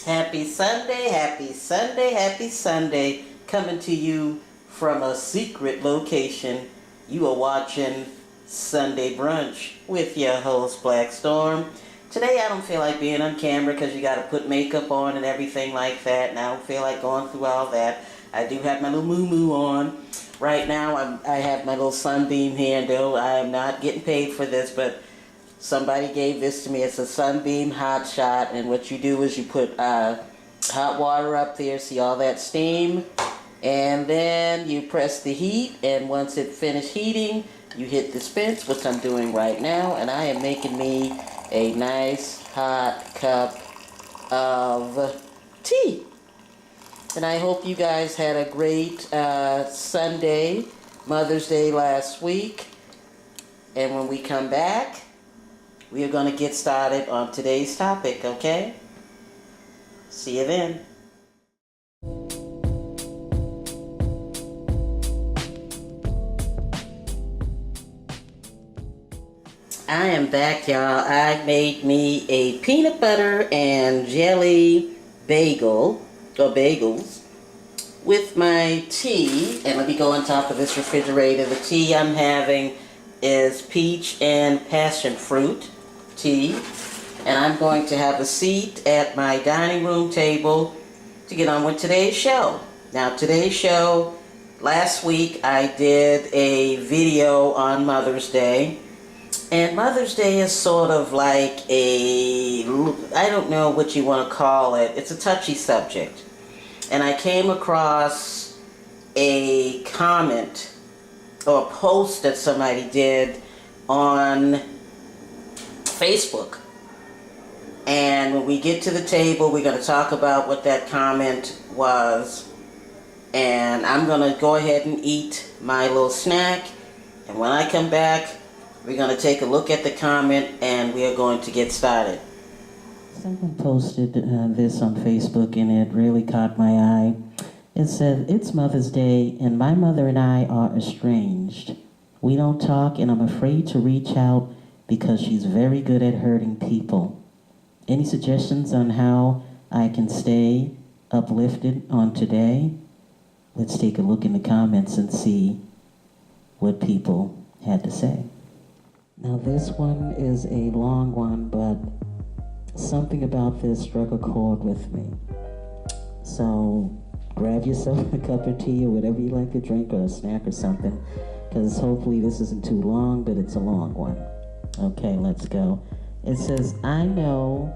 Happy Sunday, happy Sunday, happy Sunday. Coming to you from a secret location. You are watching Sunday Brunch with your host, Black Storm. Today I don't feel like being on camera because you got to put makeup on and everything like that. And I don't feel like going through all that. I do have my little moo-moo on. Right now I have my little sunbeam handle. I am not getting paid for this, but somebody gave this to me. It's a Sunbeam Hot Shot, and what you do is you put hot water up there, see all that steam, and then you press the heat, and once it finished heating, you hit dispense, which I'm doing right now, and I am making me a nice hot cup of tea. And I hope you guys had a great Sunday, Mother's Day last week, and when we come back, we are going to get started on today's topic, okay? See you then. I am back, y'all. I made me a peanut butter and jelly bagel, or bagels, with my tea. And let me go on top of this refrigerator. The tea I'm having is peach and passion fruit tea, and I'm going to have a seat at my dining room table to get on with today's show. Now, today's show, last week I did a video on Mother's Day, and Mother's Day is sort of like I don't know what you want to call it. It's a touchy subject, and I came across a comment or a post that somebody did on Facebook. And when we get to the table, we're going to talk about what that comment was. And I'm going to go ahead and eat my little snack. And when I come back, we're going to take a look at the comment and we are going to get started. Someone posted this on Facebook and it really caught my eye. It said, "It's Mother's Day and my mother and I are estranged. We don't talk and I'm afraid to reach out because she's very good at hurting people. Any suggestions on how I can stay uplifted on today?" Let's take a look in the comments and see what people had to say. Now this one is a long one, but something about this struck a chord with me. So grab yourself a cup of tea or whatever you like to drink, or a snack or something, because hopefully this isn't too long, but it's a long one. Okay, let's go. It says, "I know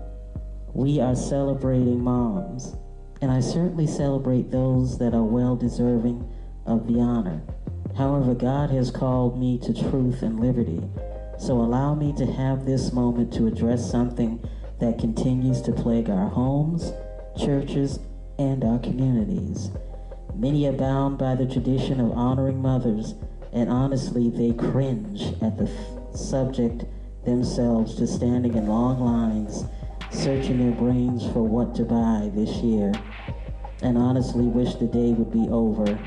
we are celebrating moms, and I certainly celebrate those that are well deserving of the honor. However, God has called me to truth and liberty, so allow me to have this moment to address something that continues to plague our homes, churches, and our communities. Many are bound by the tradition of honoring mothers, and honestly, they cringe at the subject themselves to standing in long lines, searching their brains for what to buy this year, and honestly wish the day would be over.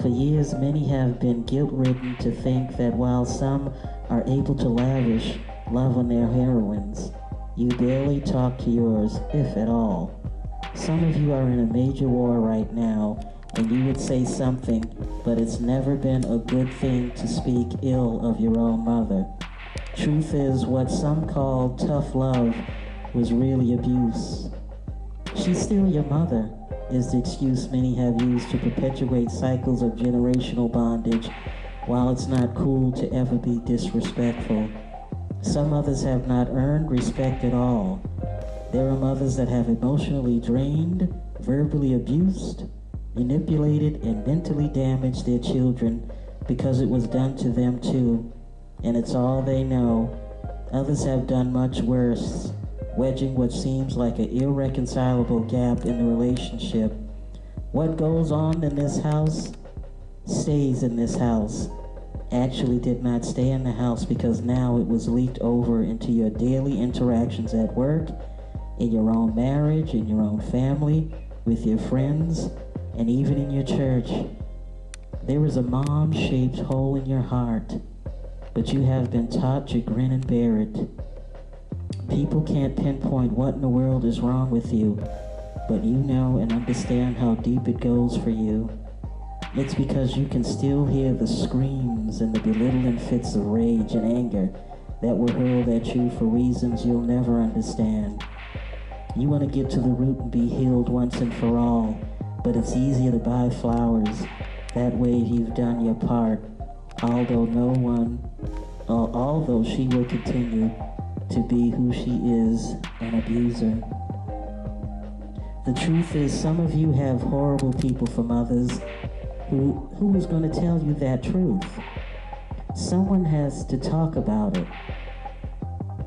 For years, many have been guilt-ridden to think that while some are able to lavish love on their heroines, you barely talk to yours, if at all. Some of you are in a major war right now, and you would say something, but it's never been a good thing to speak ill of your own mother. Truth is, what some call tough love was really abuse. She's still your mother, is the excuse many have used to perpetuate cycles of generational bondage, while it's not cool to ever be disrespectful. Some mothers have not earned respect at all. There are mothers that have emotionally drained, verbally abused, manipulated, and mentally damaged their children because it was done to them too, and it's all they know. Others have done much worse, wedging what seems like an irreconcilable gap in the relationship. What goes on in this house stays in this house. Actually did not stay in the house, because now it was leaked over into your daily interactions at work, in your own marriage, in your own family, with your friends, and even in your church. There is a mom-shaped hole in your heart, but you have been taught to grin and bear it. People can't pinpoint what in the world is wrong with you, but you know and understand how deep it goes for you. It's because you can still hear the screams and the belittling fits of rage and anger that were hurled at you for reasons you'll never understand. You want to get to the root and be healed once and for all, but it's easier to buy flowers. That way you've done your part, although she will continue to be who she is, an abuser. The truth is, some of you have horrible people for mothers. Who is going to tell you that truth? Someone has to talk about it.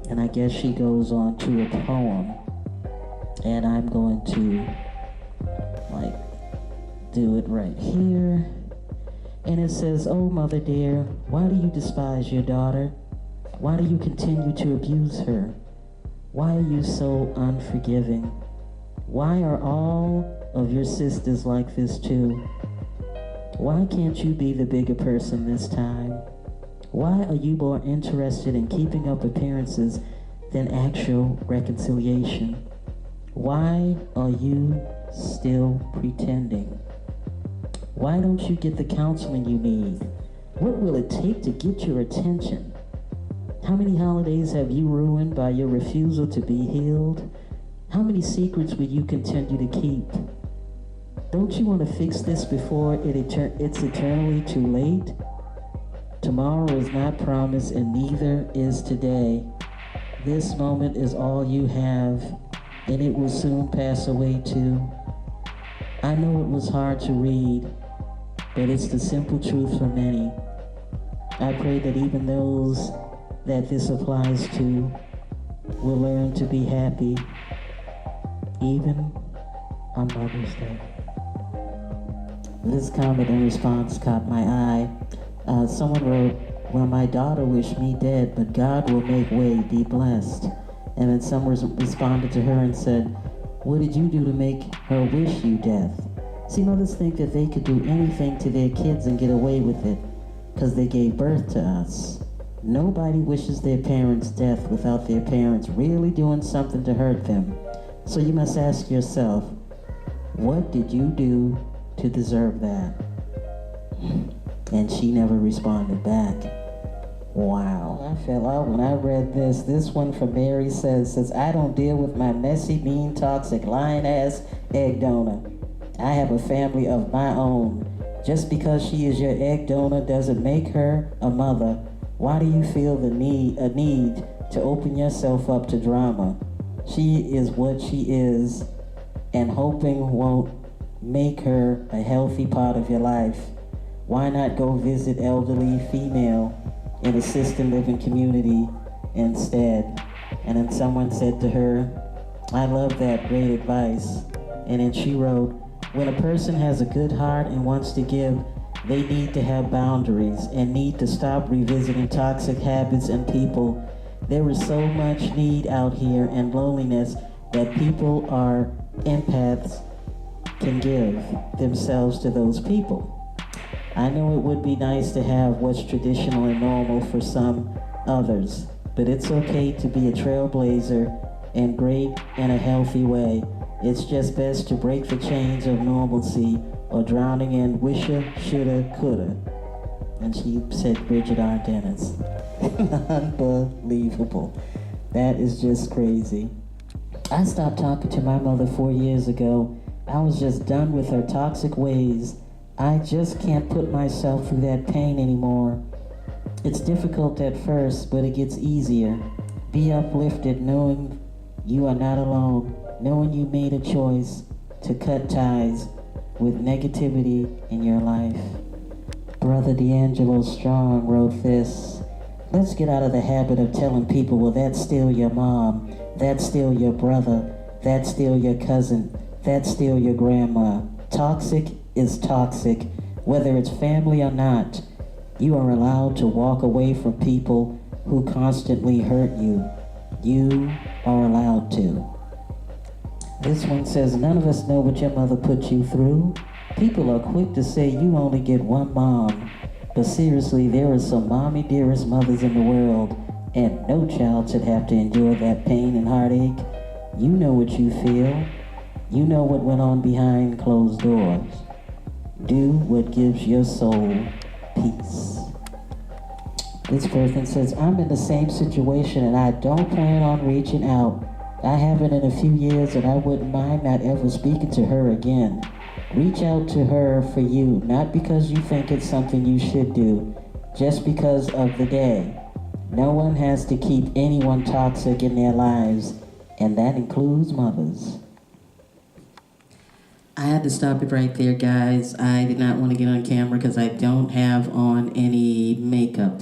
And I guess she goes on to a poem, and I'm going to do it right here. And it says, "Oh, mother dear, why do you despise your daughter? Why do you continue to abuse her? Why are you so unforgiving? Why are all of your sisters like this too? Why can't you be the bigger person this time? Why are you more interested in keeping up appearances than actual reconciliation? Why are you still pretending? Why don't you get the counseling you need? What will it take to get your attention? How many holidays have you ruined by your refusal to be healed? How many secrets will you continue to keep? Don't you want to fix this before it's eternally too late? Tomorrow is not promised, and neither is today. This moment is all you have, and it will soon pass away too. I know it was hard to read, but it's the simple truth for many. I pray that even those that this applies to will learn to be happy, even on Mother's Day." This comment in response caught my eye. Someone wrote, "Well, my daughter wished me dead, but God will make way, be blessed." And then someone responded to her and said, "What did you do to make her wish you death?" See, mothers think that they could do anything to their kids and get away with it because they gave birth to us. Nobody wishes their parents' death without their parents really doing something to hurt them. So you must ask yourself, what did you do to deserve that? And she never responded back. Wow, I fell out when I read this. This one from Mary says, "I don't deal with my messy, mean, toxic, lying-ass egg donor. I have a family of my own. Just because she is your egg donor doesn't make her a mother. Why do you feel a need to open yourself up to drama? She is what she is, and hoping won't make her a healthy part of your life. Why not go visit elderly female in assisted living community instead?" And then someone said to her, "I love that, great advice." And then she wrote, "When a person has a good heart and wants to give, they need to have boundaries and need to stop revisiting toxic habits and people. There is so much need out here and loneliness that people are empaths can give themselves to those people. I know it would be nice to have what's traditional and normal for some others, but it's okay to be a trailblazer and great in a healthy way. It's just best to break the chains of normalcy or drowning in wisha, shoulda, coulda." And she said Bridget R. Dennis. Unbelievable. That is just crazy. I stopped talking to my mother 4 years ago. I was just done with her toxic ways. I just can't put myself through that pain anymore. It's difficult at first, but it gets easier. Be uplifted knowing you are not alone, knowing you made a choice to cut ties with negativity in your life. Brother D'Angelo Strong wrote this: "Let's get out of the habit of telling people, well, that's still your mom, that's still your brother, that's still your cousin, that's still your grandma. Toxic is toxic, whether it's family or not. You are allowed to walk away from people who constantly hurt you. You are allowed to." This one says, "None of us know what your mother put you through. People are quick to say you only get one mom, but seriously, there are some mommy dearest mothers in the world, and no child should have to endure that pain and heartache. You know what you feel. You know what went on behind closed doors. Do what gives your soul peace. This person says, I'm in the same situation and I don't plan on reaching out. I haven't in a few years and I wouldn't mind not ever speaking to her again. Reach out to her for you, not because you think it's something you should do, just because of the day. No one has to keep anyone toxic in their lives, and that includes mothers. I had to stop it right there, guys. I did not want to get on camera because I don't have on any makeup.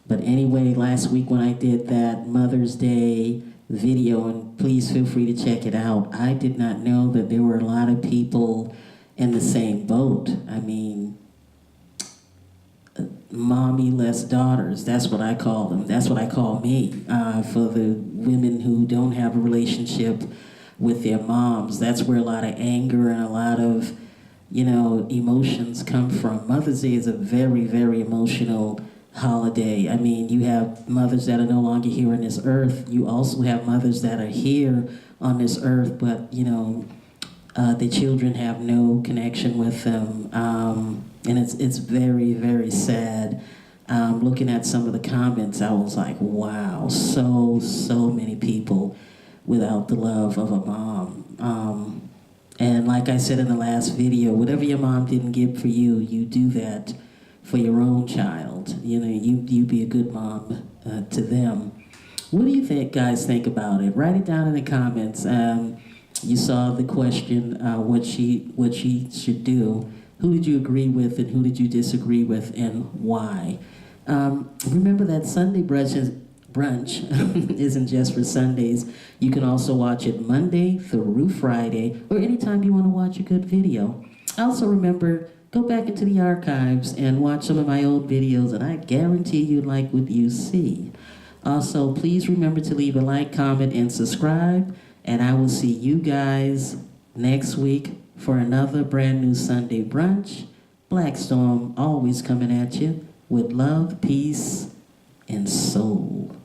But anyway, last week when I did that Mother's Day video, and please feel free to check it out, I did not know that there were a lot of people in the same boat. I mean, mommy-less daughters, that's what I call them. That's what I call me. For the women who don't have a relationship with their moms, that's where a lot of anger and a lot of, emotions come from. Mother's Day is a very, very emotional holiday. I mean, you have mothers that are no longer here on this earth. You also have mothers that are here on this earth, but, the children have no connection with them. And it's very, very sad. Looking at some of the comments, I was like, wow, so many people without the love of a mom. And like I said in the last video, whatever your mom didn't give for you, you do that for your own child. You be a good mom to them. What do you guys think about it? Write it down in the comments. You saw the question, what she should do. Who did you agree with and who did you disagree with and why? Remember that Sunday brunch isn't just for Sundays. You can also watch it Monday through Friday or anytime you want to watch a good video. Also remember, go back into the archives and watch some of my old videos and I guarantee you like what you see. Also, please remember to leave a like, comment, and subscribe. And I will see you guys next week for another brand new Sunday brunch. Black Storm always coming at you with love, peace, and soul.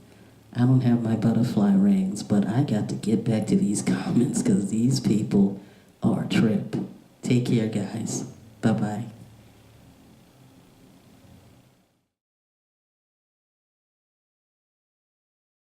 I don't have my butterfly rings, but I got to get back to these comments because these people are a trip. Take care, guys. Bye-bye.